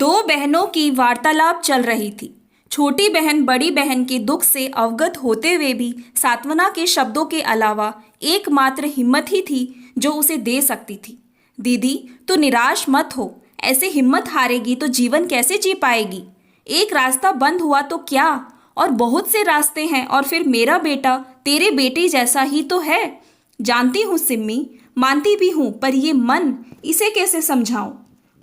दो बहनों की वार्तालाप चल रही थी। छोटी बहन बड़ी बहन के दुख से अवगत होते हुए भी सांत्वना के शब्दों के अलावा एकमात्र हिम्मत ही थी जो उसे दे सकती थी। दीदी, तू निराश मत हो। ऐसे हिम्मत हारेगी तो जीवन कैसे जी पाएगी? एक रास्ता बंद हुआ तो क्या, और बहुत से रास्ते हैं। और फिर मेरा बेटा तेरे बेटे जैसा ही तो है। जानती हूँ सिम्मी, मानती भी हूँ, पर ये मन, इसे कैसे समझाऊं?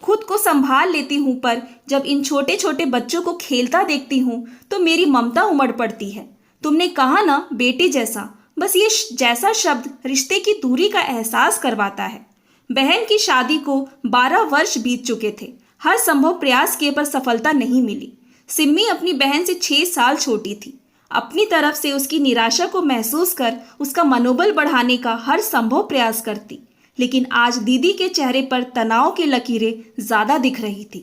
खुद को संभाल लेती हूँ, पर जब इन छोटे छोटे बच्चों को खेलता देखती हूँ तो मेरी ममता उमड़ पड़ती है। तुमने कहा ना, बेटे जैसा, बस ये जैसा शब्द रिश्ते की दूरी का एहसास करवाता है। बहन की शादी को 12 वर्ष बीत चुके थे। हर संभव प्रयास किए पर सफलता नहीं मिली। सिम्मी अपनी बहन से 6 साल छोटी थी। अपनी तरफ से उसकी निराशा को महसूस कर उसका मनोबल बढ़ाने का हर संभव प्रयास करती, लेकिन आज दीदी के चेहरे पर तनाव की लकीरें ज्यादा दिख रही थी।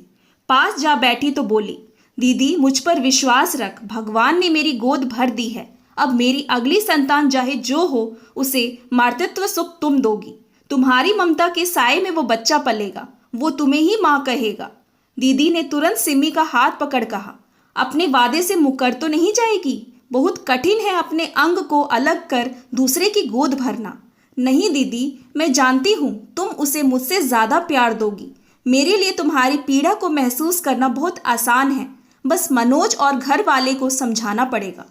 पास जा बैठी तो बोली, दीदी मुझ पर विश्वास रख, भगवान ने मेरी गोद भर दी है। अब मेरी अगली संतान चाहे जो हो, उसे मातृत्व सुख तुम दोगी। तुम्हारी ममता के साए में वो बच्चा पलेगा, वो तुम्हें ही माँ कहेगा। दीदी ने तुरंत सिमी का हाथ पकड़ कहा, अपने वादे से मुकर तो नहीं जाएगी? बहुत कठिन है अपने अंग को अलग कर दूसरे की गोद भरना। नहीं दीदी, मैं जानती हूँ तुम उसे मुझसे ज्यादा प्यार दोगी। मेरे लिए तुम्हारी पीड़ा को महसूस करना बहुत आसान है। बस मनोज और घर वाले को समझाना पड़ेगा।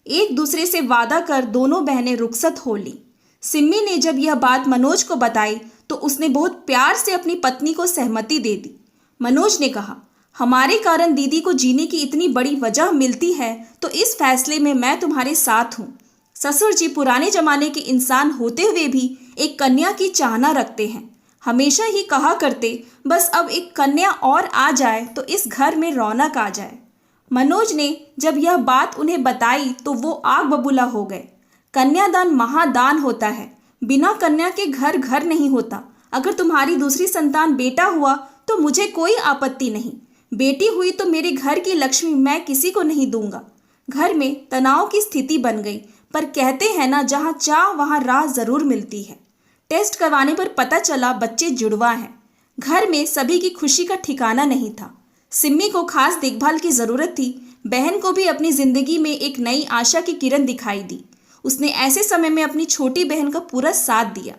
एक दूसरे से वादा कर दोनों बहनें रुखसत हो ली। सिम्मी ने जब यह बात मनोज को बताई तो उसने बहुत प्यार से अपनी पत्नी को सहमति दे दी। मनोज ने कहा, हमारे कारण दीदी को जीने की इतनी बड़ी वजह मिलती है तो इस फैसले में मैं तुम्हारे साथ हूँ। ससुर जी पुराने जमाने के इंसान होते हुए भी एक कन्या की चाहना रखते हैं। हमेशा ही कहा करते, बस अब एक कन्या और आ जाए तो इस घर में रौनक आ जाए। मनोज ने जब यह बात उन्हें बताई तो वो आग बबूला हो गए। कन्यादान महादान होता है। बिना कन्या के घर घर नहीं होता। अगर तुम्हारी दूसरी संतान बेटा हुआ तो मुझे कोई आपत्ति नहीं। बेटी हुई तो मेरे घर की लक्ष्मी मैं किसी को नहीं दूंगा। घर में तनाव की स्थिति बन गई, पर कहते हैं ना, जहाँ चाह वहाँ राह जरूर मिलती है। टेस्ट करवाने पर पता चला बच्चे जुड़वा हैं। घर में सभी की खुशी का ठिकाना नहीं था। सिम्मी को खास देखभाल की जरूरत थी। बहन को भी अपनी जिंदगी में एक नई आशा की किरण दिखाई दी। उसने ऐसे समय में अपनी छोटी बहन का पूरा साथ दिया।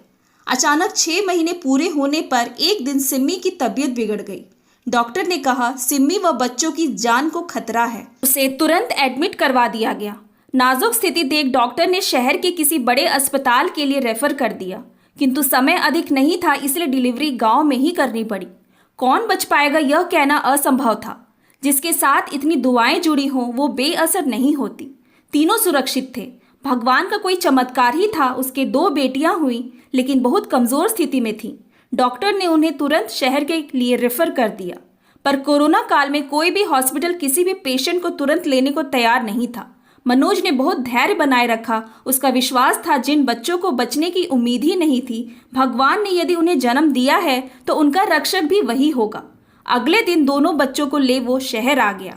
अचानक 6 महीने पूरे होने पर एक दिन सिम्मी की तबीयत बिगड़ गई। डॉक्टर ने कहा सिम्मी व बच्चों की जान को खतरा है। उसे तुरंत एडमिट करवा दिया गया। नाजुक स्थिति देख डॉक्टर ने शहर के किसी बड़े अस्पताल के लिए रेफर कर दिया, किंतु समय अधिक नहीं था, इसलिए डिलीवरी गांव में ही करनी पड़ी। कौन बच पाएगा यह कहना असंभव था। जिसके साथ इतनी दुआएं जुड़ी हों वो बेअसर नहीं होती। तीनों सुरक्षित थे। भगवान का कोई चमत्कार ही था। उसके 2 बेटियां हुई, लेकिन बहुत कमजोर स्थिति में थीं। डॉक्टर ने उन्हें तुरंत शहर के लिए रेफर कर दिया, पर कोरोना काल में कोई भी हॉस्पिटल किसी भी पेशेंट को तुरंत लेने को तैयार नहीं था। मनोज ने बहुत धैर्य बनाए रखा। उसका विश्वास था जिन बच्चों को बचने की उम्मीद ही नहीं थी, भगवान ने यदि उन्हें जन्म दिया है तो उनका रक्षक भी वही होगा। अगले दिन दोनों बच्चों को ले वो शहर आ गया।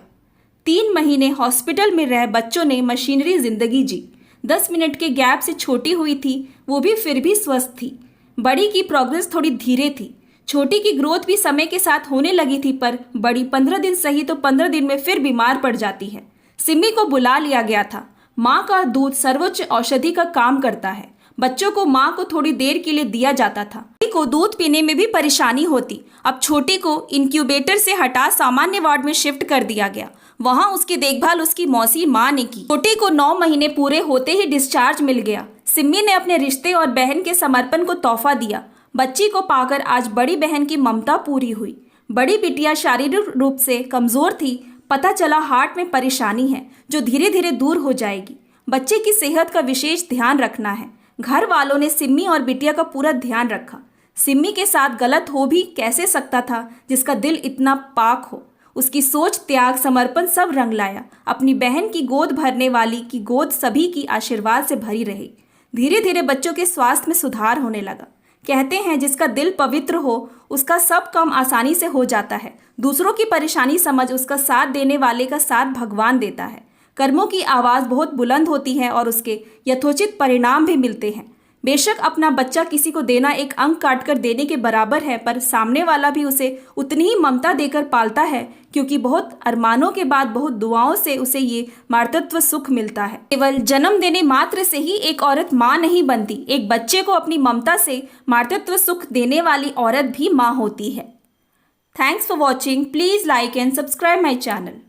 3 महीने हॉस्पिटल में रह बच्चों ने मशीनरी जिंदगी जी। 10 मिनट के गैप से छोटी हुई थी, वो भी फिर भी स्वस्थ थी। बड़ी की प्रोग्रेस थोड़ी धीरे थी। छोटी की ग्रोथ भी समय के साथ होने लगी थी, पर बड़ी 15 दिन सही तो 15 दिन में फिर बीमार पड़ जाती है। सिम्मी को बुला लिया गया था। माँ का दूध सर्वोच्च औषधि का काम करता है। बच्चों को माँ को थोड़ी देर के लिए दिया जाता था। छोटी को दूध पीने में भी परेशानी होती। अब छोटी को इंक्यूबेटर से हटा सामान्य वार्ड में शिफ्ट कर दिया गया। वहां उसकी देखभाल उसकी मौसी माँ ने की। छोटी को 9 महीने पूरे होते ही डिस्चार्ज मिल गया। सिम्मी ने अपने रिश्ते और बहन के समर्पण को तोहफा दिया। बच्ची को पाकर आज बड़ी बहन की ममता पूरी हुई। बड़ी बिटिया शारीरिक रूप से कमजोर थी। पता चला हार्ट में परेशानी है जो धीरे धीरे दूर हो जाएगी। बच्चे की सेहत का विशेष ध्यान रखना है। घर वालों ने सिम्मी और बिटिया का पूरा ध्यान रखा। सिम्मी के साथ गलत हो भी कैसे सकता था जिसका दिल इतना पाक हो। उसकी सोच, त्याग, समर्पण सब रंग लाया। अपनी बहन की गोद भरने वाली की गोद सभी की आशीर्वाद से भरी रही। धीरे धीरे बच्चों के स्वास्थ्य में सुधार होने लगा। कहते हैं जिसका दिल पवित्र हो उसका सब काम आसानी से हो जाता है। दूसरों की परेशानी समझ उसका साथ देने वाले का साथ भगवान देता है। कर्मों की आवाज़ बहुत बुलंद होती है और उसके यथोचित परिणाम भी मिलते हैं। बेशक अपना बच्चा किसी को देना एक अंक काट कर देने के बराबर है, पर सामने वाला भी उसे उतनी ही ममता देकर पालता है, क्योंकि बहुत अरमानों के बाद बहुत दुआओं से उसे ये मातृत्व सुख मिलता है। केवल जन्म देने मात्र से ही एक औरत माँ नहीं बनती, एक बच्चे को अपनी ममता से मातृत्व सुख देने वाली औरत भी माँ होती है। Thanks for watching. Please like and subscribe my channel.